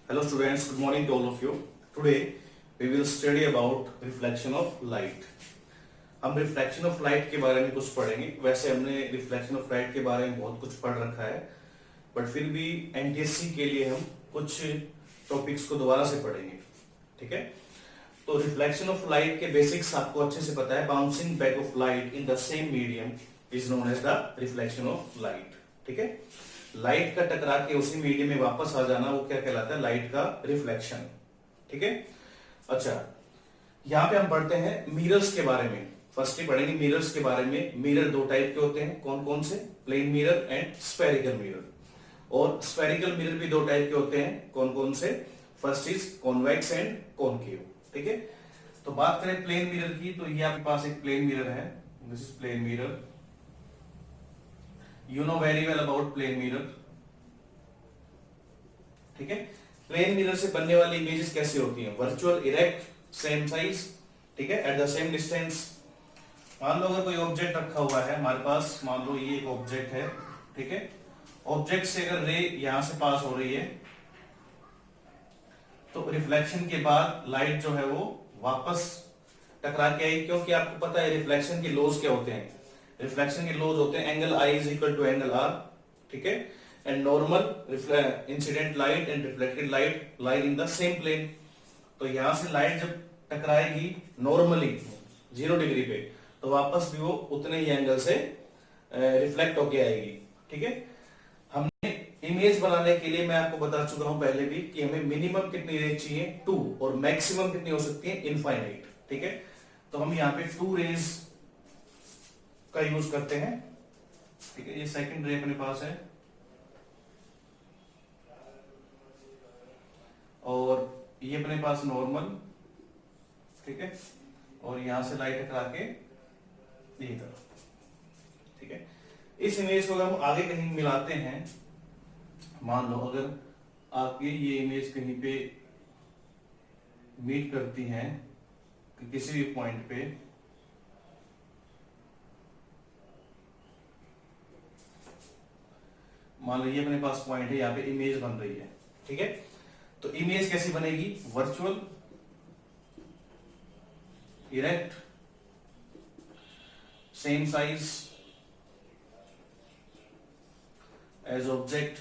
Hello students, good morning to all of you. Today we will study about reflection of light. हम reflection of light के बारे में कुछ पढ़ेंगे। वैसे हमने रिफ्लेक्शन ऑफ लाइट के बारे में बहुत कुछ पढ़ रखा है, बट फिर भी एनटीएससी के लिए हम कुछ टॉपिक्स को दोबारा से पढ़ेंगे। ठीक है, तो रिफ्लेक्शन ऑफ लाइट के बेसिक्स आपको अच्छे से पता है। Bouncing back of light in the same medium is known as the reflection of light. ठीक है, लाइट का टकरा के उसी मीडियम में वापस आ जाना वो क्या कहलाता है? लाइट का रिफ्लेक्शन। ठीक है, अच्छा यहाँ पे हम पढ़ते हैं मिरर्स के बारे में। फर्स्ट ही पढ़ेंगे मिरर्स के बारे में। मिरर दो टाइप के होते हैं, कौन कौन से? Plane mirror and spherical mirror. और स्फेरिकल मिरर भी दो टाइप के होते हैं, कौन कौन से? First is convex and concave. ठीक है, तो बात करें प्लेन मिरर की, तो ये आपके पास एक प्लेन मिरर है। This is plane mirror. You know very well about plane mirror. ठीक है, प्लेन मिरर से बनने वाली इमेजेस कैसी होती हैं? वर्चुअल, इरेक्ट, सेम साइज, ठीक है, एट द सेम डिस्टेंस। मान लो अगर कोई ऑब्जेक्ट रखा हुआ है हमारे पास, मान लो ये एक ऑब्जेक्ट है। ठीक है, ऑब्जेक्ट से अगर रे यहां से पास हो रही है तो रिफ्लेक्शन के बाद लाइट जो है वो वापस टकरा के आई, क्योंकि आपको पता है रिफ्लेक्शन के लॉज क्या होते हैं। रिफ्लेक्शन के लॉज होते हैं angle i is equal to angle r. ठीक है, and normal incident light and reflected light lie in the same plane. तो यहां से लाइट जब टकराएगी नॉर्मली 0 डिग्री पे, तो वापस भी वो उतने ही एंगल से रिफ्लेक्ट होके आएगी। ठीक है, हमने इमेज बनाने के लिए मैं आपको बता चुका हूं पहले भी कि हमें मिनिमम कितनी रेज चाहिए? 2, और मैक्सिमम कितनी हो सकती है? इनफाइनाइट। ठीक है, तो हम यहाँ पे 2 रेज का यूज करते हैं। ठीक है, ये सेकंड रे अपने पास है और ये अपने पास नॉर्मल। ठीक है, और यहां से लाइट टकरा के यही तरफ। ठीक है, इस इमेज को अगर हम आगे कहीं मिलाते हैं, मान लो अगर आपकी ये इमेज कहीं पे मीट करती है किसी भी पॉइंट पे, मान लो ये अपने पास पॉइंट है, यहाँ पे इमेज बन रही है। ठीक है, तो इमेज कैसी बनेगी? Virtual, erect, same size as object,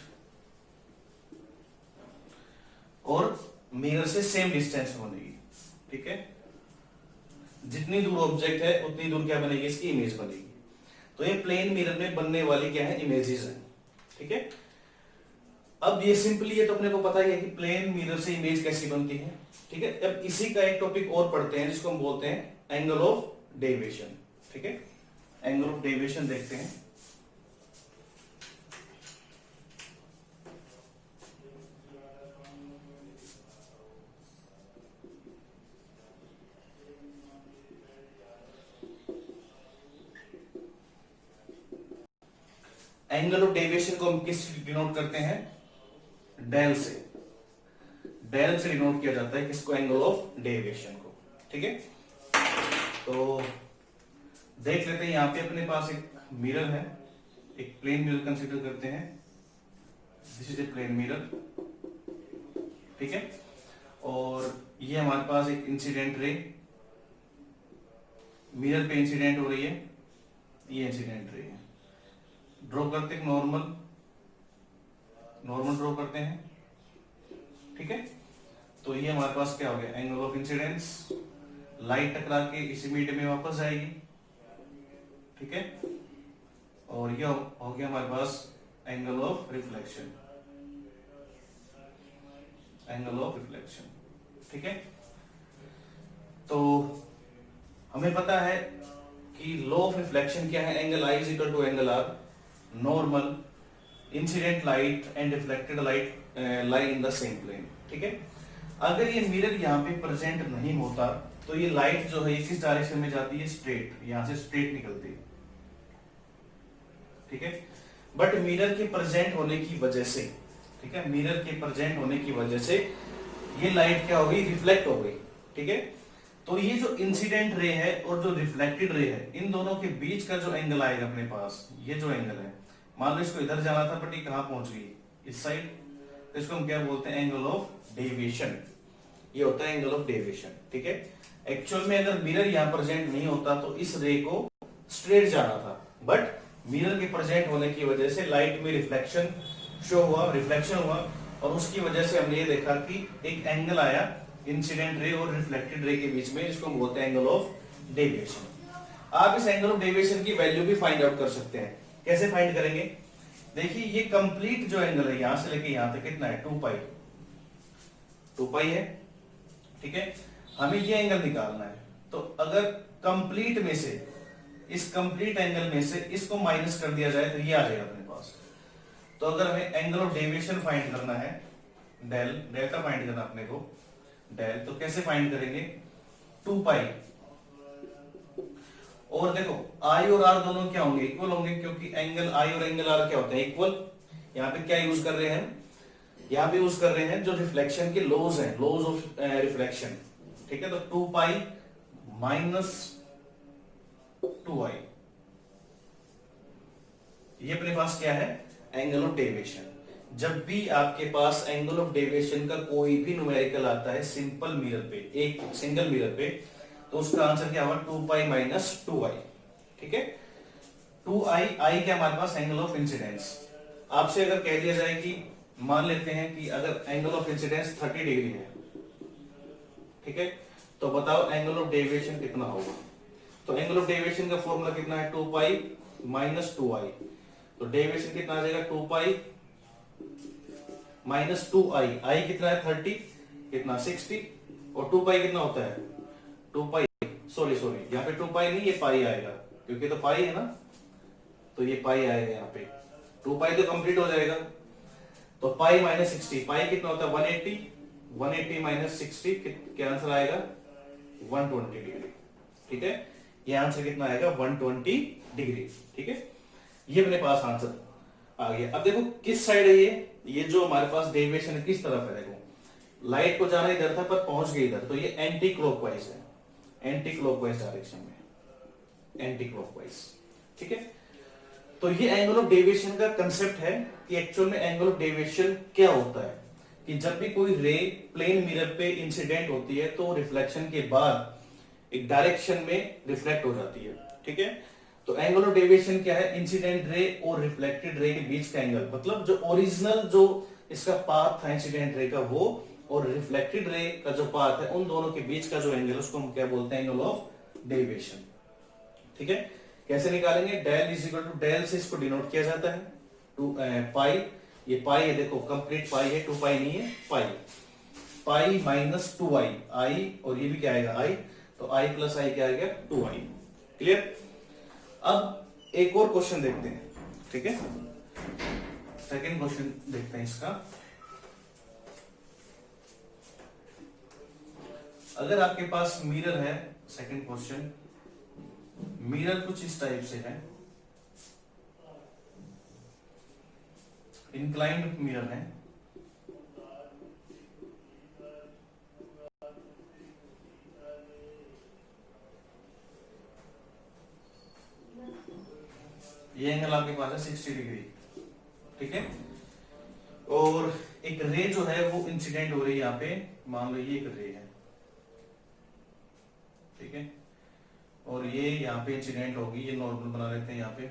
और मिरर से सेम डिस्टेंस बनेगी। ठीक है, जितनी दूर ऑब्जेक्ट है उतनी दूर क्या बनेगी? इसकी इमेज बनेगी। तो ये प्लेन मिरर में बनने वाली क्या है? इमेजेस हैं। ठीक है, अब ये सिंपली ये तो अपने को पता ही है कि प्लेन मिरर से इमेज कैसी बनती है। ठीक है, अब इसी का एक टॉपिक और पढ़ते हैं जिसको हम बोलते हैं एंगल ऑफ डेविएशन। ठीक है, एंगल ऑफ डेविएशन देखते हैं। एंगल ऑफ डेविएशन को हम किस डिनोट करते हैं? डेल से। डेल से डिनोट किया जाता है किसको? एंगल ऑफ डेविएशन को। ठीक है, तो देख लेते हैं। यहां पे अपने पास एक मिरर है, एक प्लेन मिरर कंसीडर करते हैं। This is a plane mirror. ठीक है, और ये हमारे पास एक इंसिडेंट रे मिरर पे इंसिडेंट हो रही है, ये इंसिडेंट रे है। ड्रॉ करते हैं नॉर्मल, नॉर्मल ड्रॉ करते हैं। ठीक है, तो ये हमारे पास क्या हो गया? Angle of incidence. लाइट टकरा के इसी मीडियम में वापस आएगी। ठीक है, और ये हो गया हमारे पास angle of reflection. Angle of reflection. ठीक है, तो हमें पता है कि लॉ ऑफ रिफ्लेक्शन क्या है? Angle i is equal to angle r. Normal, incident light and reflected light lie in the same plane. ठीक है, अगर ये मिरर यहाँ पे प्रेजेंट नहीं होता तो ये लाइट जो है किस डायरेक्शन में जाती है? स्ट्रेट, यहां से स्ट्रेट निकलती है। ठीक है, बट मिरर के प्रेजेंट होने की वजह से, ठीक है, मिरर के प्रेजेंट होने की वजह से ये लाइट क्या हो गई? रिफ्लेक्ट हो गई। ठीक है, तो ये जो इंसिडेंट रे है और जो रिफ्लेक्टेड रे है, इन दोनों के बीच का जो एंगल आएगा अपने पास, ये जो एंगल है, मान लो इसको इधर जाना था बट ये कहां पहुंच गई? इस साइड। तो इसको हम क्या बोलते हैं, एंगल ऑफ डेविएशन। ये होता है एंगल ऑफ डेविएशन, ठीक है। एक्चुअल में अगर मिरर यहाँ प्रेजेंट नहीं होता तो इस रे को स्ट्रेट जाना था, बट मिरर के प्रेजेंट होने की वजह से लाइट में रिफ्लेक्शन शो हुआ, रिफ्लेक्शन हुआ, और उसकी वजह से हमने ये देखा कि एक एंगल आया इंसिडेंट रे और रिफ्लेक्टेड रे के बीच में, जिसको हम बोलते हैं एंगल ऑफ डेविएशन। आप इस एंगल ऑफ डेविएशन की वैल्यू भी फाइंड आउट कर सकते हैं। कैसे फाइंड करेंगे, देखिए ये कंप्लीट जो एंगल है यहां से लेके यहां तक कितना है, 2 पाई, 2 पाई है, ठीक है। हमें ये एंगल निकालना है, तो अगर कंप्लीट में से, इस कंप्लीट एंगल में से इसको माइनस कर दिया जाए तो ये आ जाएगा अपने पास। तो अगर हमें एंगल ऑफ डेविएशन फाइंड करना है, डेल, डेल्टा फाइंड करना अपने को, डेल, तो कैसे फाइंड करेंगे, 2 पाई, और देखो आई और आर दोनों क्या होंगे, इक्वल होंगे, क्योंकि एंगल आई और एंगल आर क्या होते हैं, इक्वल। यहाँ पे क्या यूज कर रहे हैं, यहाँ पे यूज कर रहे हैं जो रिफ्लेक्शन के लॉज हैं, लॉज ऑफ रिफ्लेक्शन, ठीक है। तो 2 पाई माइनस 2i, ये अपने पास क्या है, एंगल ऑफ डेविएशन। जब भी आपके पास एंगल ऑफ डेविएशन का कोई भी न्यूमेरिकल आता है सिंपल मिरर पे, एक सिंगल मिरर पे, तो उसका आंसर क्या होगा, 2 पाई माइनस 2i, ठीक है। 2i, आई क्या हमारे पास एंगल ऑफ इंसिडेंस। आपसे अगर कह दिया जाए कि मान लेते हैं कि अगर एंगल ऑफ इंसिडेंस 30 डिग्री है, ठीक है, तो बताओ एंगल ऑफ डेविएशन कितना होगा। तो एंगल ऑफ डेविएशन का फॉर्मूला कितना है, 2 पाई माइनस 2i, तो डेविएशन कितना आ जाएगा, 2 पाई माइनस 2i, आई कितना है 30, कितना 60, और 2 पाई कितना होता है, 2 पाई, सॉरी यहाँ पे 2 पाई नहीं, ये पाई आएगा, क्योंकि तो पाई है ना, तो ये पाई आएगा यहाँ पे, 2 पाई तो कंप्लीट हो जाएगा। तो पाई माइनस 60, पाई कितना होता है 180, 180 माइनस 60 क्या आंसर आएगा, 120 डिग्री, ठीक है। ये आंसर कितना आएगा, 120 डिग्री, ठीक है। ये अपने पास आंसर आ गया। अब देखो किस साइड है ये जो हमारे पास डेविएशन किस तरफ है, देखो लाइट को जाना इधर था पर पहुंच गई इधर, तो ये एंटी क्लॉकवाइज है, एंटी क्लॉकवाइज डायरेक्शन में, एंटी क्लॉकवाइज, ठीक है। तो ये एंगल ऑफ डेविएशन का कंसेप्ट है कि एक्चुअल में एंगल ऑफ डेविएशन क्या होता है, कि जब भी कोई रे प्लेन मिरर पे इंसिडेंट होती है तो रिफ्लेक्शन के बाद एक डायरेक्शन में रिफ्लेक्ट हो जाती है, ठीक है। तो एंगल ऑफ डेविएशन क्या है, इंसिडेंट रे और रिफ्लेक्टेड रे के बीच का एंगल, मतलब जो ओरिजिनल जो इसका पाथ था इंसिडेंट रे का वो, और रिफ्लेक्टेड रे का जो पाथ है, उन दोनों के बीच का जो एंगल, उसको हम क्या बोलते हैं, एंगल ऑफ डेविएशन, ठीक है। कैसे निकालेंगे, del is equal to, del से इसको डिनोट किया जाता है 2 पाई, ये पाई है, देखो कंप्लीट पाई है, 2 पाई नहीं है, पाई, पाई माइनस 2i, आई और ये भी क्या आएगा, आई, तो आई प्लस आई क्या आएगा, 2i, क्लियर। अब एक और क्वेश्चन देखते हैं, ठीक है, सेकंड क्वेश्चन देखते हैं इसका। अगर आपके पास मिरर है, सेकंड क्वेश्चन, मिरर कुछ इस टाइप से है, इंक्लाइंड मिरर है, ये एंगल आपके पास है 60 डिग्री, ठीक है, और एक रे जो है वो इंसिडेंट हो रही है यहाँ पे, मान लो ये एक रे है, ठीक है, और ये यहाँ पे इंसिडेंट होगी, ये नॉर्मल बना लेते हैं यहाँ पे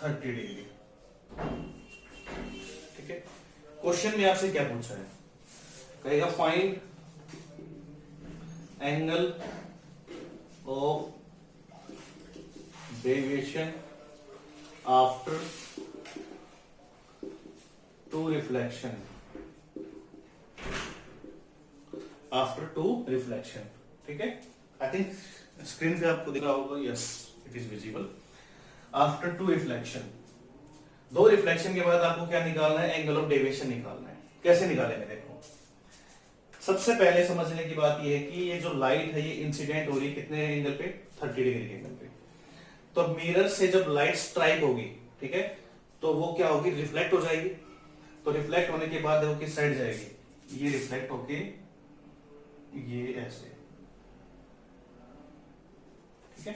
30 डिग्री, ठीक है। क्वेश्चन में आपसे क्या पूछा है, कहेगा find angle of deviation after 2 reflection, after 2 reflection, ठीक है। आई थिंक स्क्रीन पे आपको दिख रहा होगा, yes it is visible. After 2 reflection, 2 reflection के बाद आपको क्या निकालना है, एंगल ऑफ डेविएशन निकालना है। कैसे निकालेंगे, देखो सबसे पहले समझने की बात यह है कि ये जो लाइट है ये इंसिडेंट हो रही है कितने एंगल पे, 30 डिग्री के एंगल पे। तो मिरर से जब लाइट स्ट्राइक होगी, ठीक है, तो वो क्या होगी, रिफ्लेक्ट हो जाएगी। तो रिफ्लेक्ट होने के बाद देखो किस साइड जाएगी, ये रिफ्लेक्ट होके ये ऐसे, ठीक है।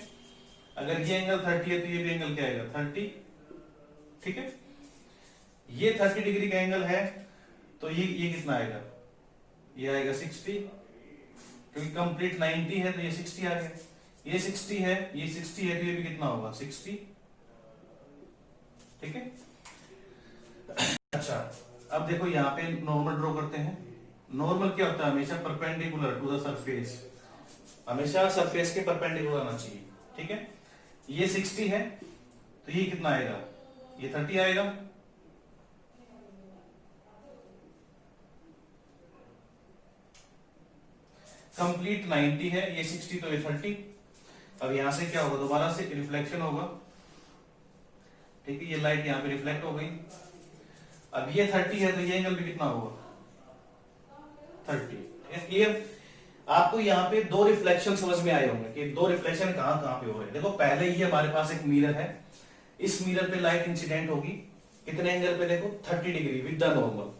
अगर ये एंगल 30 है तो ये भी एंगल क्या आएगा, 30, ठीक है। ये 30 डिग्री का एंगल है, तो ये कितना आएगा, ये आएगा 60, क्योंकि कंप्लीट 90 है तो ये 60 आ गया। ये 60 है, ये 60 है, तो ये भी कितना होगा 60। ठीक है। अच्छा, अब देखो यहाँ पे नॉर्मल ड्रॉ करते हैं। नॉर्मल क्या होता है, हमेशा परपेंडिकुलर टू द सरफेस, हमेशा सरफेस के परपेंडिकुलर आना चाहिए। ठीक है। ये 60 है, तो ये कितना आएगा, ये 30 आएगा। कंप्लीट 90 है, ये 60 तो ये 30। अब यहां से क्या होगा, दोबारा से रिफ्लेक्शन होगा। ठीक है, ये लाइट यहाँ पे रिफ्लेक्ट हो गई। अब ये 30 है, तो ये एंगल भी कितना होगा 30। क्लियर। आपको यहाँ पे दो रिफ्लेक्शन समझ में आए होंगे कि दो रिफ्लेक्शन कहां कहां पे हो रहे हैं। देखो पहले ये हमारे पास एक मिरर है, इस मिरर पे लाइट इंसिडेंट होगी, कितने एंगल पे, देखो 30 डिग्री विद द नॉर्मल।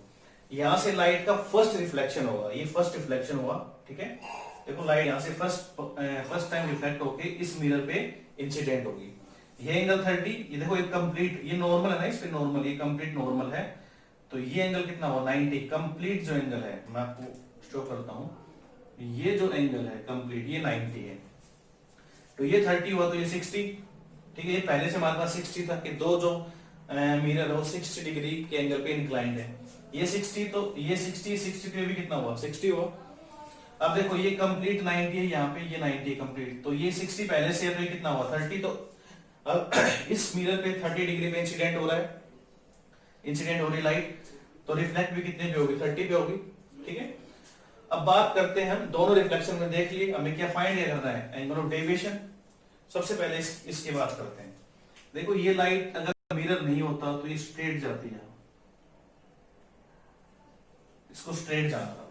यहां से लाइट का फर्स्ट रिफ्लेक्शन होगा, ये फर्स्ट रिफ्लेक्शन हुआ। ठीक है, देखो लाइट यहां से फर्स्ट टाइम रिफ्लेक्ट होके इस मिरर पे इंसिडेंट होगी। ये एंगल 30, ये देखो एक कंप्लीट, ये नॉर्मल है ना, इस पे नॉर्मल, ये कंप्लीट नॉर्मल है, तो ये एंगल कितना हुआ 90। कंप्लीट जो एंगल है, मैं आपको शो करता हूं, ये जो एंगल है कंप्लीट, ये 90 है, तो ये 30 हुआ, तो ये 60। ठीक है, ये पहले से हमारे पास 60 था कि दो जो मिरर है वो 60 डिग्री के एंगल पे इंक्लाइंड है। ये 60, तो ये 60 पे भी कितना हुआ 60 हुआ। अब देखो ये कंप्लीट 90 है, यहाँ पे ये 90 कंप्लीट, तो ये 60 पहले से है, तो ये कितना हुआ 30। तो अब इस मिरर पे 30 डिग्री पे इंसिडेंट हो रहा है, इंसिडेंट हो रही लाइट, तो रिफ्लेक्ट भी कितने पे होगी 30 पे होगी। ठीक है। अब बात करते हैं हम, दोनों रिफ्लेक्शन में देख लिए, हमें क्या फाइंड करना है, एंगल ऑफ डेविएशन। सबसे पहले इसकी बात करते हैं। देखो ये लाइट अगर मिरर नहीं होता तो ये स्ट्रेट जाती है, इसको स्ट्रेट जाना था,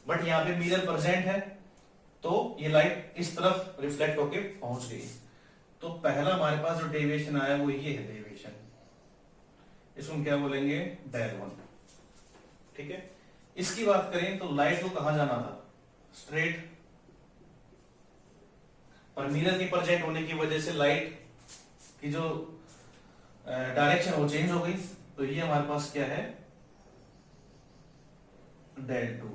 बट यहाँ पे मिरर प्रेजेंट है, तो ये लाइट इस तरफ रिफ्लेक्ट होके पहुंच गई। तो पहला हमारे पास जो डेविएशन आया वो ये है डेविएशन, इसको हम क्या बोलेंगे डेल 1। ठीक है। इसकी बात करें तो लाइट को कहां जाना था, स्ट्रेट, पर मिरर के प्रेजेंट होने की वजह से लाइट की जो डायरेक्शन वो चेंज हो गई, तो ये हमारे पास क्या है डेल 2।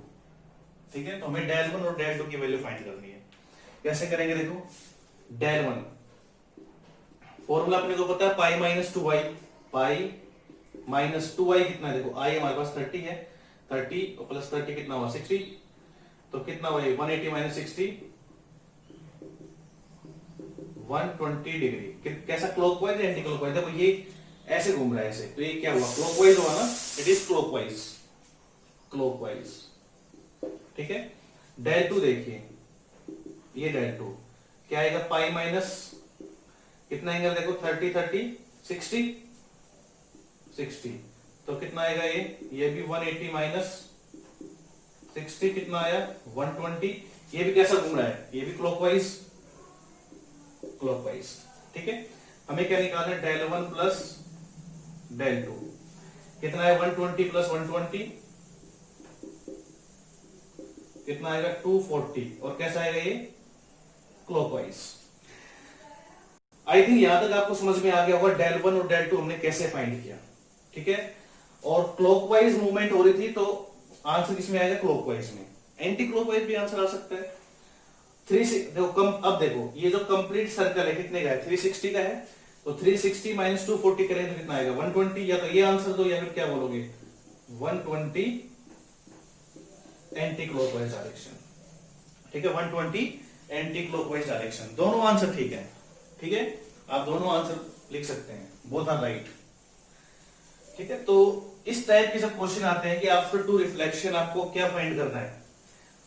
ठीक है, तो हमें डेल 1 और डेल 2 की वैल्यू फाइंड करनी है। कैसे करेंगे, देखो डेल 1 फॉर्मूला अपने को पता है, pi minus 2y, pi minus 2y कितना है, देखो आई हमारे पास 30 है, 30 और प्लस 30 कितना हुआ 60, तो कितना हुआ 180 माइनस 60 120 डिग्री। कैसा क्लॉकवाइज या एंटी क्लॉकवाइज, देखो ये ऐसे घूम रहा है ऐसे, तो ये क्या हुआ क्लॉकवाइज हुआ ना, इट इज क्लॉकवाइज, क्लॉकवाइज। ठीक है। डेल 2 देखिए, ये डेल 2 क्या आएगा, पाई माइनस कितना एंगल, देखो 30 30 60 60, तो कितना आएगा ये भी 180 माइनस 60 कितना आया 120। ये भी कैसा घूम रहा है, ये भी क्लॉकवाइज, क्लॉकवाइज। ठीक है। हमें क्या निकालना है, डेल 1 प्लस डेल 2 कितना है 120 प्लस 120 कितना आएगा 240, और कैसा आएगा ये क्लॉकवाइज। आई थिंक यहां तक आपको समझ में आ गया होगा डेल 1 और डेल 2 हमने कैसे फाइंड किया। ठीक है। और क्लॉकवाइज मूवमेंट हो रही थी, तो आंसर किसमें आएगा क्लॉकवाइज में, एंटी क्लॉकवाइज भी आंसर आ सकता है। देखो अब देखो ये जो कंप्लीट सर्कल है कितने का है 360 का है, तो 360 माइनस 240 करें तो कितना आएगा 120, या तो ये आंसर दो या फिर क्या बोलोगे 120 एंटी क्लॉकवाइज डायरेक्शन। ठीक है, 120 एंटी क्लॉकवाइज डायरेक्शन, दोनों आंसर ठीक है। ठीक है, आप दोनों आंसर लिख सकते हैं, बोथ आर राइट। ठीक है, तो इस टाइप के जब क्वेश्चन आते हैं कि आफ्टर टू रिफ्लेक्शन आपको क्या फाइंड करना है,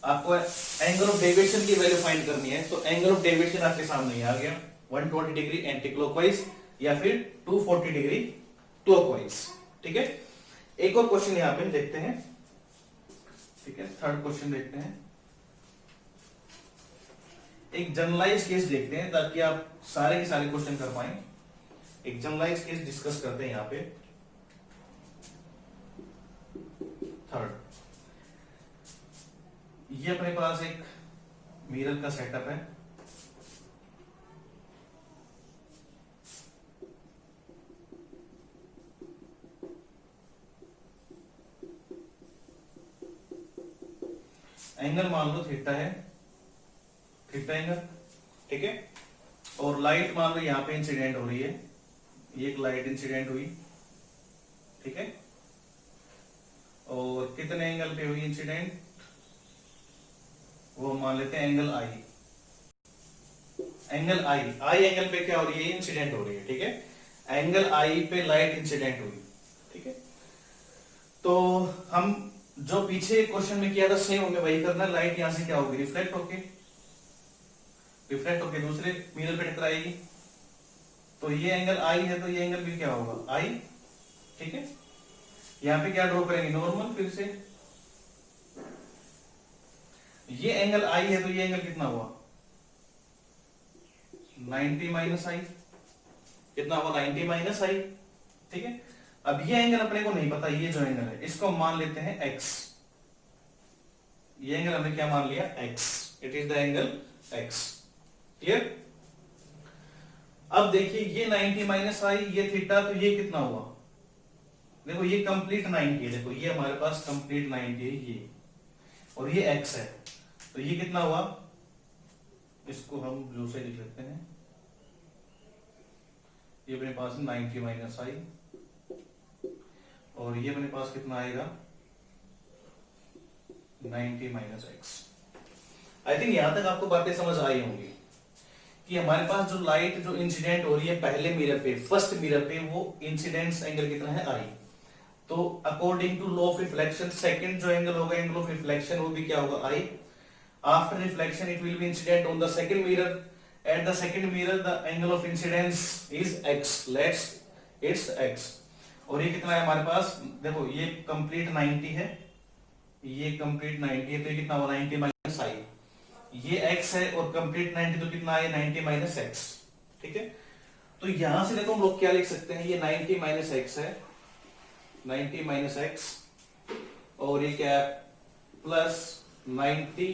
आपको एंगल ऑफ डेविएशन की वैल्यू फाइंड करनी है, तो एंगल ऑफ डेविएशन आपके सामने आ गया 120 डिग्री एंटी क्लॉकवाइज या फिर 240 डिग्री क्लॉकवाइज। ठीक है, एक और क्वेश्चन यहां पे देखते हैं। ठीक है, थर्ड क्वेश्चन देखते हैं, एक जनरलाइज केस देखते हैं ताकि आप सारे के सारे क्वेश्चन कर पाए। एक जनरलाइज केस डिस्कस करते हैं यहां पे। थर्ड, ये अपने पास एक मिरर का सेटअप है, एंगल मान लो थीटा है, थीटा एंगल, ठीक है। और लाइट मान लो यहाँ पे इंसिडेंट हो रही है, ये एक लाइट इंसिडेंट हुई, ठीक है। और कितने एंगल पे हुई इंसिडेंट, वो मान लेते हैं एंगल आई, एंगल आई, आई एंगल पे क्या हो रही है, इंसिडेंट हो रही है, ठीक है। एंगल आई पे लाइट इंसिडेंट हुई, ठीक है। तो हम जो पीछे क्वेश्चन में किया था सेम हमें वही करना है। लाइट यहां से क्या होगी, रिफ्लेक्ट होके दूसरे मिरर पे टकराएगी। तो ये एंगल आई है, तो ये एंगल भी क्या होगा, आई, ठीक है। यहां पे क्या ड्रॉ करेंगे, नॉर्मल, फिर से ये एंगल आई है, तो ये एंगल कितना हुआ, 90 माइनस आई, कितना हुआ, 90 माइनस आई, ठीक है। अब ये एंगल अपने को नहीं पता, ये जो एंगल है इसको मान लेते हैं x, ये एंगल हमने क्या मान लिया, x, it is the angle x, clear. अब देखिए ये 90 माइनस आई, ये थीटा, तो ये कितना हुआ, देखो ये कंप्लीट 90 है, देखो ये हमारे पास कंप्लीट 90 है ये, और ये x है, तो ये कितना हुआ, इसको हम ब्लू से लिख लेते हैं, ये अपने पास 90 माइनस आई, और ये अपने पास कितना आएगा, 90 माइनस एक्स। आई थिंक यहां तक आपको बातें समझ आई होंगी कि हमारे पास जो लाइट जो इंसिडेंट हो रही है पहले मिरर पे, फर्स्ट मिरर पे, वो इंसिडेंस एंगल कितना है, आई। तो according to law of reflection second जो एंगल होगा, एंगल ऑफ रिफ्लेक्शन, वो भी क्या होगा, i. After reflection it will be incident on the second mirror, at the second mirror the angle of incidence is x, let's it's x. और ये कितना है हमारे पास, देखो ये कंप्लीट 90 है, ये कंप्लीट 90 है, तो ये कितना हुआ, 90 माइनस आई, ये x है, और कंप्लीट 90 तो कितना है, 90 माइनस एक्स, ठीक है। तो यहां से देखो हम लोग क्या लिख सकते हैं, ये 90 माइनस एक्स है, 90 माइनस एक्स, और ये क्या है, plus 90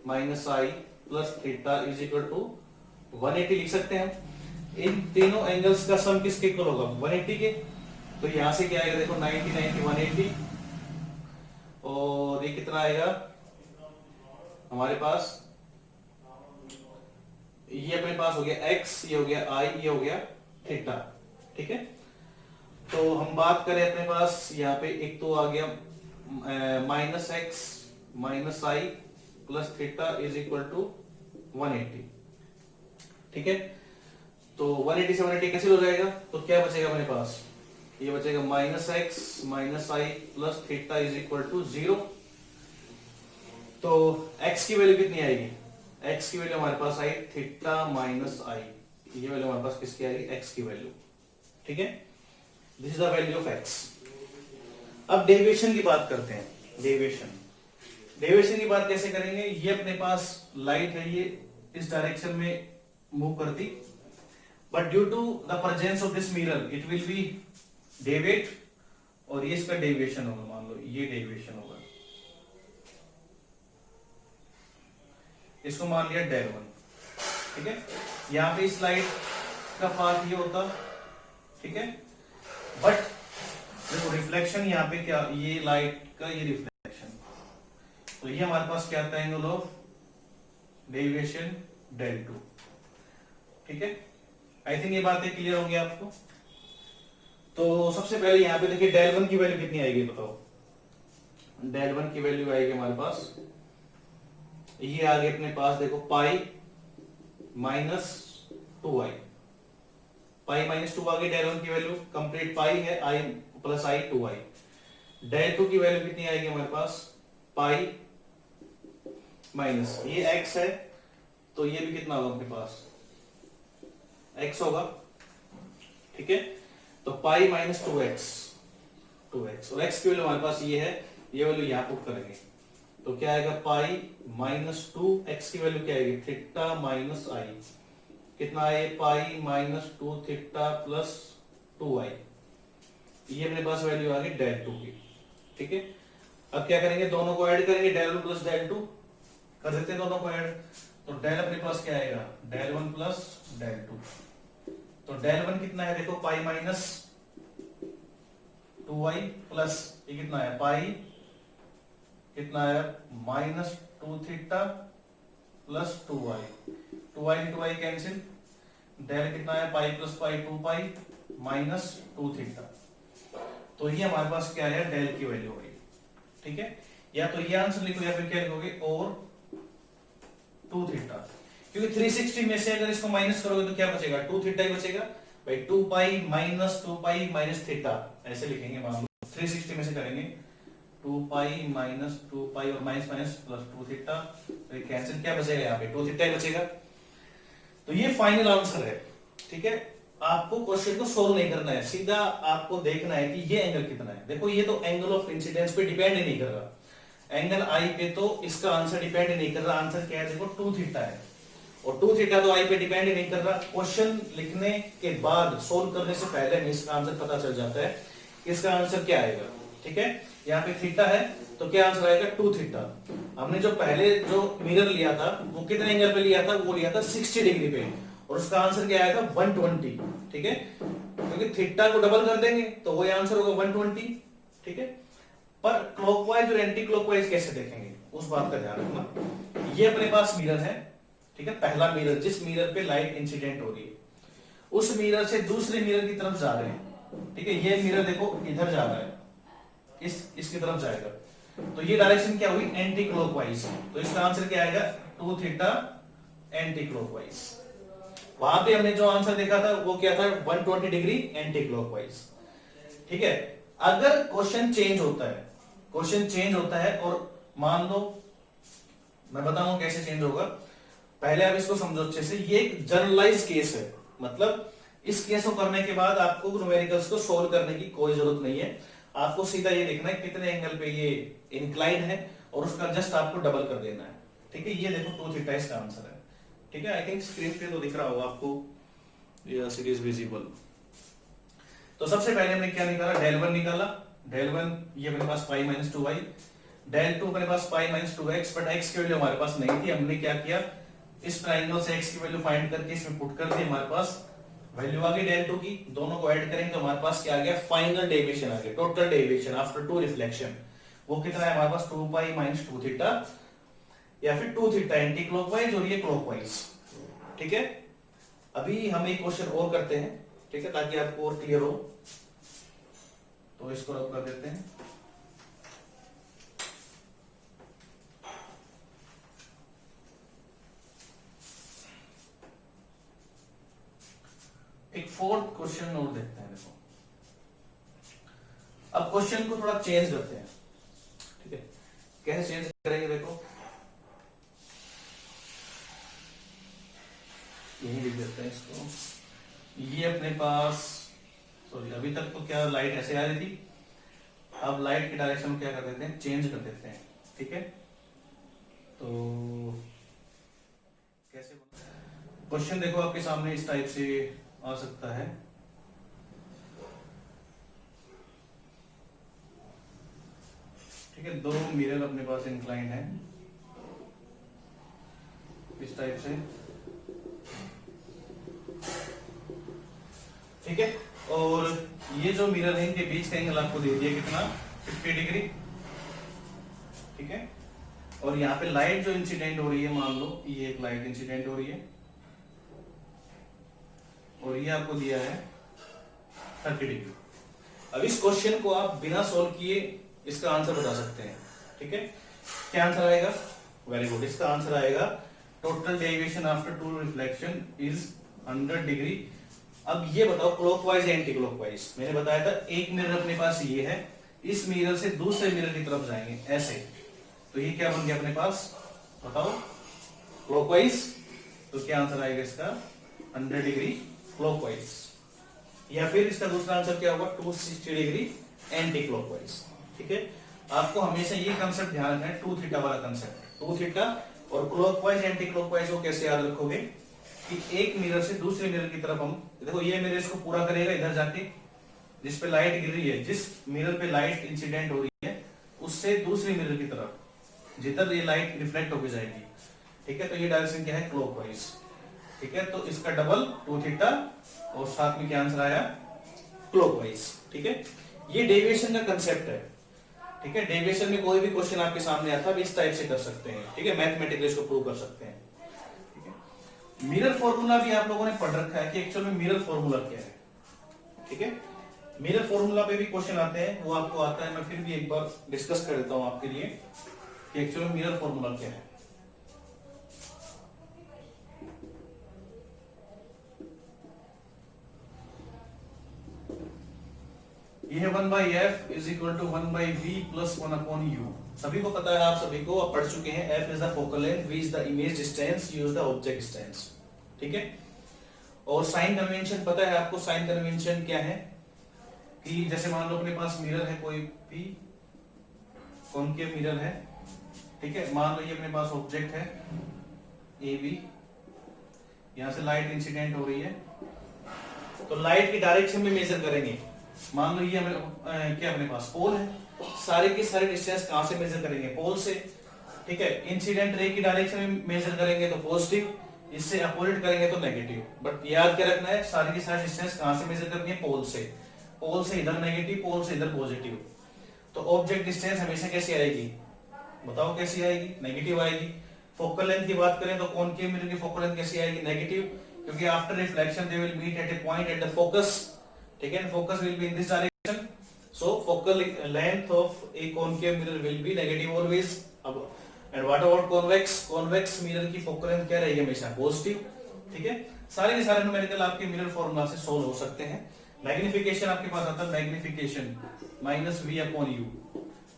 minus i plus theta is equal to 180 लिख सकते हैं हम। इन तीनों एंगल्स का सम किसके इक्वल होगा, 180 के। तो यहां से क्या आएगा, देखो 90 90 180, और ये कितना आएगा हमारे पास, ये अपने पास हो गया x, ये हो गया i, ये हो गया थीटा, ठीक है। तो हम बात करें अपने पास यहाँ पे एक तो आ गया minus x minus i plus theta is equal to 180, ठीक है। तो 180 से 180 कैंसिल हो जाएगा, तो क्या बचेगा अपने पास, ये बचेगा minus x minus i plus theta is equal to 0। तो x की वैल्यू कितनी आएगी, x की वैल्यू हमारे पास आई थीटा माइनस आई, ये वैल्यू हमारे पास किसकी आएगी, x की वैल्यू, ठीक है। This is the value of x। अब डेविएशन की बात करते हैं, डेविएशन की बात कैसे करेंगे, ये अपने पास लाइट है, ये इस डायरेक्शन में मूव करती, but due to the presence of this mirror it will be deviate, और ये इसका डेविएशन होगा, मान लो ये डेविएशन होगा, इसको मान लिया डेल 1, ठीक है। यहां पे इस लाइट का पाथ ये होता, ठीक है, बट देखो रिफ्लेक्शन यहाँ पे क्या, ये लाइट का ये रिफ्लेक्शन, तो ये हमारे पास क्या आता है, एंगल ऑफ डेविएशन डेल 2, ठीक है। आई थिंक ये बातें क्लियर होंगी आपको। तो सबसे पहले यहाँ पे देखिए डेल 1 की वैल्यू कितनी आएगी बताओ, डेल 1 की वैल्यू आएगी हमारे पास, ये आगे अपने पास देखो पाई माइनस 2i, पाई माइनस 2 आगे, डेल 1 की वैल्यू कंप्लीट पाई है, i plus I 2i। Del 2 की वैल्यू कितनी आएगी हमारे पास, पाई माइनस ये x है, तो ये भी कितना होगा अपने पास, x होगा, ठीक है। तो पाई माइनस 2x, और x की वैल्यू हमारे पास ये है, ये वैल्यू यहां पुट करेंगे, तो क्या आएगा, पाई माइनस 2, x की वैल्यू क्या आएगी, थीटा माइनस आई, कितना है, पाई माइनस 2 थीटा प्लस 2i, ये अपने पास वैल्यू आ गई डेल 2 की, ठीक है। अब क्या करेंगे, दोनों को ऐड करेंगे, डेल 1 प्लस डेल 2 कर देते हैं दोनों को ऐड, तो डेल अपने पास क्या आएगा, डेल 1 प्लस डेल 2। तो डेल 1 कितना है, देखो पाई माइनस 2i प्लस ये कितना है, पाई कितना आया minus 2 theta plus 2y, 2y into y cancel, del कितना है pi plus pi 2 pi minus 2 theta. तो ये हमारे पास क्या है डेल की वैल्यू होगी, ठीक है। या तो ये आंसर लिखो या फिर क्या लिखोगे और 2 थीटा, क्योंकि 360 में से अगर इसको माइनस करोगे तो क्या बचेगा 2 थीटा ही बचेगा भाई, 2 pi minus 2 pi minus theta ऐसे लिखेंगे, मान लो 360 में से करेंगे 2 पाई माइनस 2 पाई और माइनस माइनस प्लस 2 थीटा, तो कैंसिल क्या बचेगा यहाँ पे 2 थीटा ही बचेगा। तो ये फाइनल आंसर है, ठीक है। आपको क्वेश्चन को सोल्व नहीं करना है, सीधा आपको देखना है कि ये एंगल कितना है। देखो ये तो एंगल ऑफ इंसिडेंस पे डिपेंड ही नहीं कर रहा, एंगल आई पे तो इसका आंसर डिपेंड ही नहीं कर रहा। आंसर क्या है देखो 2 थीटा है, और 2 थीटा तो आई पे डिपेंड ही नहीं कर रहा। क्वेश्चन लिखने के बाद सोल्व करने से पहले में इसका आंसर पता चल जाता है कि इसका आंसर क्या आएगा, ठीक है। यहाँ पे थीटा है तो क्या आंसर आएगा 2 थीटा। हमने जो पहले जो मिरर लिया था वो कितने एंगल पे लिया था, वो लिया था 60 डिग्री पे, और उसका आंसर क्या आया था 120, ठीक है। क्योंकि थीटा को डबल कर देंगे तो वही आंसर होगा 120, ठीक है। पर क्लॉकवाइज और एंटी क्लॉकवाइज कैसे देखेंगे उस बात का ध्यान रखना। ये अपने पास मिरर है, ठीक है, पहला मिरर जिस मिरर पे लाइट इंसिडेंट हो रही है, उस मिरर से दूसरे मिरर की तरफ जा रहे हैं, ठीक है। ये मिरर देखो इधर जा रहा है, इसकी तरफ जाएगा, तो ये डायरेक्शन क्या हुई एंटी क्लॉकवाइज, तो इसका आंसर क्या आएगा 2 थीटा एंटी क्लॉकवाइज। वहां पे हमने जो आंसर देखा था वो क्या था 120 डिग्री एंटी क्लॉकवाइज, ठीक है। अगर क्वेश्चन चेंज होता है, क्वेश्चन चेंज होता है और मान लो मैं बताऊंगा कैसे चेंज होगा, पहले आप इसको समझो अच्छे से। ये एक जनरलाइज केस है, मतलब इस केस को करने के बाद आपको न्यूमेरिकल्स को सोल्व करने की कोई जरूरत नहीं है। आपको सीधा ये देखना है कितने एंगल पे ये इंक्लाइंड है और उसका जस्ट आपको डबल कर देना है, ठीक है। ये देखो 2 थीटा इसका आंसर है, ठीक है। आई थिंक स्क्रीन पे तो दिख रहा होगा आपको, ये सीरीज विजिबल। तो सबसे पहले हमने क्या निकाला डेल 1 निकाला, डेल 1 ये अपने पास पाई माइनस 2y, डेल 2 अपने पास pi minus 2x, but x की वैल्यू हमारे पास नहीं थी। हमने क्या किया इस ट्राइंगल से x की वैल्यू फाइंड करके इसमें पुट कर दी, हमारे पास वैल्यू आ गई डेल 2 की। दोनों को ऐड करेंगे तो हमारे पास क्या आ गया फाइनल डेविएशन आ गया, टोटल डेविएशन आफ्टर 2 रिफ्लेक्शन। वो कितना है हमारे पास 2 पाई माइनस 2 थीटा या फिर 2 थीटा एंटी क्लॉकवाइज और ये क्लॉकवाइज, ठीक है। अभी हम एक क्वेश्चन और करते हैं, ठीक है, ताकि आपको और क्लियर हो। तो इसको रब कर देते हैं। एक फोर्थ क्वेश्चन और देखते हैं। देखो अब क्वेश्चन को थोड़ा चेंज करते हैं, ठीक है। कैसे चेंज करेंगे देखो, यही लिख देते हैं इसको। ये अपने पास सॉरी अभी तक तो क्या लाइट ऐसे आ रही थी, अब लाइट की डायरेक्शन क्या कर देते हैं चेंज कर देते हैं, ठीक है। तो कैसे क्वेश्चन देखो आपके सामने इस टाइप से आ सकता है, ठीक है। 2 मिरर अपने पास इंक्लाइंड है इस टाइप से, ठीक है। और ये जो मिरर है इनके बीच का एंगल आपको दे दिया कितना 50 डिग्री, ठीक है। और यहाँ पे लाइट जो इंसिडेंट हो रही है, मान लो ये एक लाइट इंसिडेंट हो रही है और ये आपको दिया है 30 डिग्री। अब इस क्वेश्चन को आप बिना सोल्व किए इसका आंसर बता सकते हैं, ठीक है। क्या आंसर आएगा, वेरी गुड, इसका आंसर आएगा total deviation after 2 reflection is 100 degree. अब ये बताओ क्लॉकवाइज या एंटी क्लॉकवाइज। मैंने बताया था एक मिरर अपने पास ये है, इस मिरर से दूसरे मिरर की तरफ जाएंगे ऐसे, तो ये क्या बन गया अपने पास बताओ क्लॉकवाइज। तो क्या आंसर आएगा इसका 100 डिग्री क्लॉकवाइज, या फिर इसका दूसरा आंसर क्या होगा 260 डिग्री एंटी क्लॉकवाइज, ठीक है। आपको हमेशा ये कंसेप्ट ध्यान रखना है 2 थीटा वाला कंसेप्ट। 2 थीटा और क्लॉकवाइज एंटी क्लॉकवाइज को कैसे याद रखोगे कि एक मिरर से दूसरे मिरर की तरफ हम देखो, ये मिरर इसको पूरा करेगा इधर जाके, जिस पे लाइट गिर रही है, जिस मिरर पे लाइट इंसिडेंट हो रही है उससे दूसरे मिरर की तरफ जिधर ये लाइट रिफ्लेक्ट होकर जाएगी, ठीक है। तो ये डायरेक्शन क्या है क्लॉकवाइज, ठीक है। तो इसका डबल 2 थीटा और साथ में क्या आंसर आया क्लॉकवाइज, ठीक है। ये डेविएशन का कंसेप्ट है। ठीक है, डेविएशन में कोई भी क्वेश्चन आपके सामने आता है इस टाइप से कर सकते हैं, ठीक है, मैथमेटिकली इसको प्रूव कर सकते हैं। ठीक है, मिरर फॉर्मूला भी आप लोगों ने पढ़ रखा है कि एक्चुअल में मिरर फॉर्मूला क्या है। ठीक है, मिरर फॉर्मूला पे भी क्वेश्चन आते हैं, वो आपको आता है, मैं फिर भी एक बार डिस्कस कर देता हूं आपके लिए कि एक्चुअल में मिरर फॉर्मूला क्या है। ये है 1/f is equal to 1/v plus 1/u। सभी को पता है, आप सभी को आप पढ़ चुके हैं, f is the focal length, v is the image distance, u is the object distance. ठीक है, और साइन कन्वेंशन पता है आपको। साइन कन्वेंशन क्या है कि जैसे मान लो अपने पास मिरर है, कोई भी कॉनकेव मिरर है, ठीक है, मान लो ये अपने पास ऑब्जेक्ट है ए बी, यहां से लाइट इंसिडेंट हो रही है, तो लाइट की डायरेक्शन में मेजर करेंगे। मान लो ये क्या अपने पास पोल है, सारे के सारे डिस्टेंस कहां से मेजर करेंगे, पोल से। ठीक है, इंसिडेंट रे की डायरेक्शन में मेजर करेंगे तो पॉजिटिव, इससे अपोजिट करेंगे तो नेगेटिव। बट याद क्या रखना है, सारे के सारे डिस्टेंस कहां से मेजर करनी है, पोल से। पोल से इधर नेगेटिव, पोल से इधर पॉजिटिव, तो ऑब्जेक्ट डिस्टेंस हमेशा कैसी आएगी, बताओ कैसी आएगी, नेगेटिव आएगी। फोकल लेंथ की बात करें तो कॉनकेव मिरर की फोकल लेंथ कैसी आएगी, नेगेटिव, क्योंकि after reflection they will meet at a point at the focus. ठीक है, focus will be in this direction, so focal length of a concave mirror will be negative always. अब and what about convex, convex mirror की focal length क्या रहेगी, हमेशा positive. ठीक है, सारे के सारे न्यूमेरिकल आपके मिरर फॉर्मूला से सोल्व हो सकते हैं। मैग्निफिकेशन आपके पास आता है, magnification minus v upon u।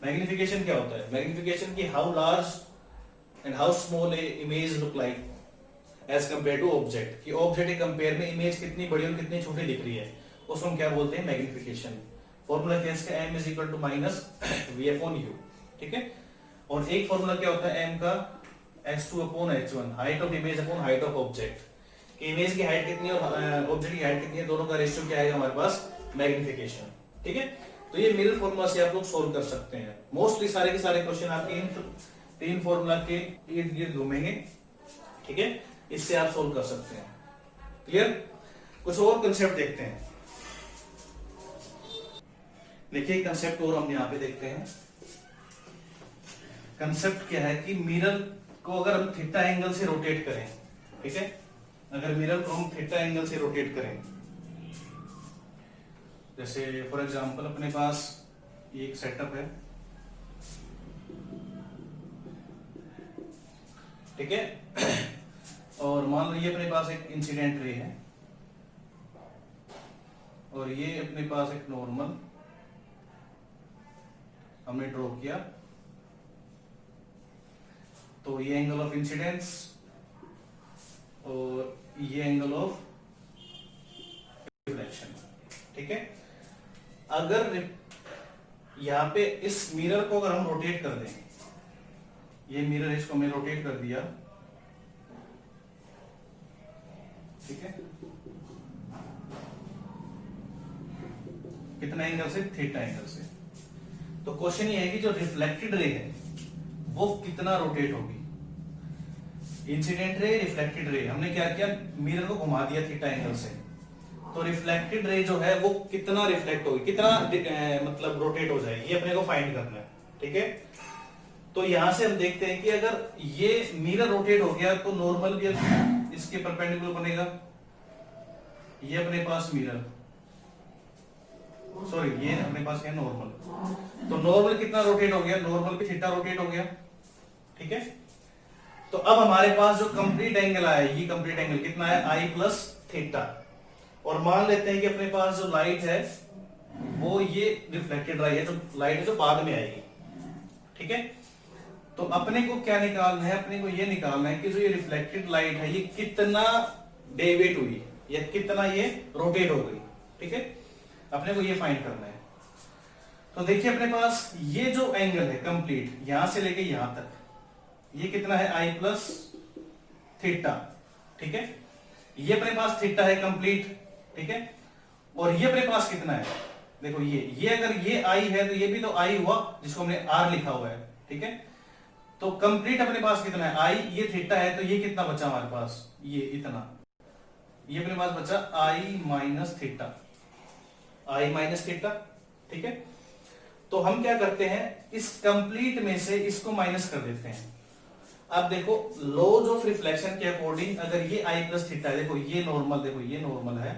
Magnification क्या होता है, मैग्निफिकेशन की how large and how small a image look like as compare to object, कि ऑब्जेक्ट के कंपेयर में इमेज कितनी बड़ी और कितनी छोटी दिख रही है, उसको हम क्या बोलते हैं, मैग्निफिकेशन। फॉर्मूला क्या है इसका, m is equal to minus v upon u। ठीक है, और एक फॉर्मूला क्या होता है m का, h2 upon h1, height of image upon height of object. Image की हाइट कितनी और ऑब्जेक्ट की हाइट कितनी है, दोनों का रेशियो क्या आएगा हमारे पास, मैग्निफिकेशन। ठीक है, तो ये मिरर फॉर्मूला से आप लोग सोल्व कर सकते हैं। मोस्टली सारे के सारे क्वेश्चन आपके इन तीन फॉर्मूला के इर्द गिर्द घूमेंगे। ठीक है, इससे आप सोल्व कर सकते हैं। क्लियर, कुछ और कंसेप्ट देखते हैं। देखिए कंसेप्ट और हम यहाँ पे देखते हैं। कंसेप्ट क्या है कि मिरर को अगर हम थीटा एंगल से रोटेट करें, ठीक है, अगर मिरर को हम थीटा एंगल से रोटेट करें, जैसे फॉर एग्जांपल अपने पास ये एक सेटअप है, ठीक है, और मान लो ये अपने पास एक इंसिडेंट रे है और ये अपने पास एक नॉर्मल हमने ड्रॉ किया, तो ये एंगल ऑफ इंसिडेंस और ये एंगल ऑफ रिफ्लेक्शन। ठीक है, अगर यहां पे इस मिरर को अगर हम रोटेट कर दें, ये मिरर इसको हमने रोटेट कर दिया, ठीक है, कितना एंगल से, थीटा एंगल से। तो क्वेश्चन ये है कि जो रिफ्लेक्टेड रे है वो कितना रोटेट होगी। इंसिडेंट रे, रिफ्लेक्टेड रे, हमने क्या किया, मिरर को घुमा दिया थीटा एंगल से, तो रिफ्लेक्टेड रे जो है वो कितना रिफ्लेक्ट होगी, कितना मतलब रोटेट हो जाएगी, ये अपने को फाइंड करना है। ठीक है, तो यहां से हम देखते हैं कि अगर ये मिरर रोटेट हो गया तो नॉर्मल भी इसके परपेंडिकुलर बनेगा। ये अपने पास मिरर, सॉरी ये अपने पास है नॉर्मल, तो नॉर्मल कितना रोटेट हो गया, नॉर्मल भी थीटा रोटेट हो गया। ठीक है, तो अब हमारे पास जो कंप्लीट एंगल आया, ये कंप्लीट एंगल कितना है, आई प्लस थीटा। और मान लेते हैं कि अपने पास जो लाइट है वो ये रिफ्लेक्टेड रही है, जो लाइट है जो बाद में आएगी। ठीक है, तो अपने को क्या निकालना है, अपने को ये निकालना है कि जो ये रिफ्लेक्टेड लाइट है ये कितना डेविएट हुई या कितना ये रोटेट हो गई। ठीक है, अपने को ये फाइंड करना है। तो देखिए अपने पास ये जो एंगल है कंप्लीट, यहां से लेके यहां तक, ये कितना है, आई प्लस थीटा। ठीक है, ये अपने पास थीटा है कंप्लीट। ठीक है, और ये अपने पास कितना है, देखो ये अगर ये आई है तो ये भी तो आई हुआ, जिसको हमने आर लिखा हुआ है। ठीक है, तो कंप्लीट अपने पास कितना है, आई, ये थीटा है, तो ये कितना बचा हमारे पास, ये इतना, ये अपने पास बचा आई माइनस थीटा, आई माइनस थीटा। ठीक है, तो हम क्या करते हैं, इस कंप्लीट में से इसको माइनस कर देते हैं। अब देखो लॉज ऑफ रिफ्लेक्शन के अकॉर्डिंग अगर ये आई प्लस थीटा, देखो ये नॉर्मल, देखो ये नॉर्मल है,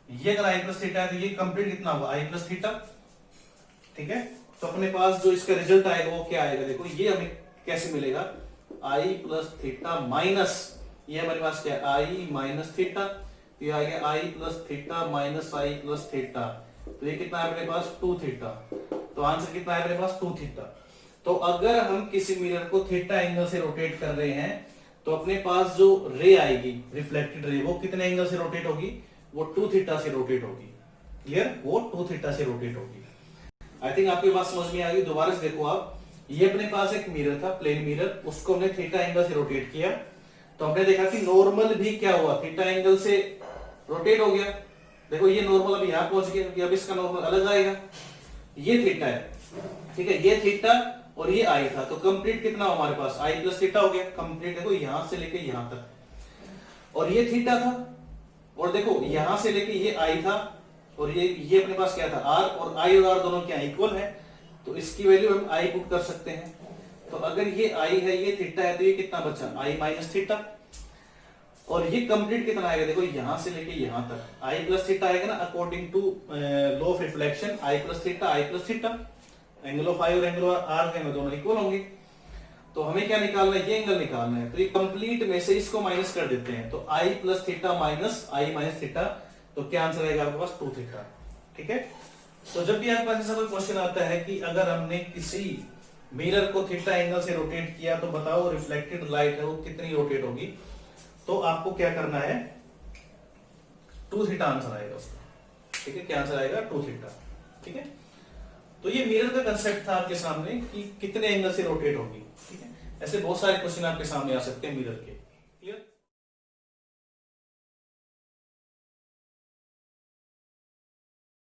ये अगर आई प्लस थीटा है तो ये कंप्लीट कितना होगा, आई प्लस थीटा। ठीक है, तो अपने पास जो इसका रिजल्ट आएगा वो क्या आएगा, देखो ये हमें कैसे मिलेगा, आई प्लस थीटा माइनस, ये हमारे पास क्या है, आई माइनस थीटा, तो ये आ गया आई plus theta minus i plus theta, तो ये कितना है अपने पास 2 थीटा। तो आंसर कितना है अपने पास 2 थीटा। तो अगर हम किसी मिरर को थीटा एंगल से रोटेट कर रहे हैं तो अपने पास जो रे आएगी, रिफ्लेक्टेड रे, वो कितने एंगल से रोटेट होगी, वो 2 थीटा से रोटेट होगी। क्लियर, वो 2 थीटा से रोटेट होगी। आई थिंक आपकी बात समझ में आ गई। दोबारा से देखो आप, ये अपने पास एक मिरर था, प्लेन मिरर, उसको हमने थीटा एंगल से रोटेट किया, तो हमने देखा कि नॉर्मल भी क्या हुआ, थीटा एंगल से रोटेट हो गया। देखो ये नॉर्मल अभी यहां पहुंच गया, क्योंकि अब इसका नॉर्मल अलग आएगा। ये थीटा है, ठीक है, ये थीटा और ये आई था, तो कंप्लीट कितना हो हमारे पास, आई प्लस थीटा हो गया कंप्लीट। देखो यहां से लेके यहां तक, और ये थीटा था, और देखो यहां से लेके ये आई था, और ये अपने पास क्या था, आर, और आई और आर दोनों क्या इक्वल है, तो इसकी वैल्यू हम आई पुट कर सकते हैं। तो अगर ये आई है, ये थीटा है, तो ये कितना बचा, आई माइनस थीटा, और ये कंप्लीट कितना आएगा, देखो यहां से लेके यहां तक आई प्लस थीटा आएगा ना, according to law of reflection, i plus theta i plus theta, angle of i और एंगल ऑफ आर है दोनों इक्वल होंगे। तो हमें क्या निकालना है, ये एंगल निकालना है, तो ये कंप्लीट में से इसको माइनस कर देते हैं, तो आई प्लस थीटा माइनस आई माइनस थीटा, तो क्या आंसर आएगा आपके पास 2 थीटा। ठीक है, तो जब भी आपके पास ऐसा कोई क्वेश्चन आता है कि अगर हमने किसी मिरर को थीटा एंगल से रोटेट किया तो बताओ रिफ्लेक्टेड लाइट है वो कितनी रोटेट होगी, तो आपको क्या करना है, 2 थीटा आंसर आएगा उसका। ठीक है, क्या आंसर आएगा, 2 थीटा। ठीक है, तो ये मिरर का कंसेप्ट था आपके सामने कि कितने एंगल से रोटेट होगी। ठीक है, ऐसे बहुत सारे क्वेश्चन आपके सामने आ सकते हैं मिरर के।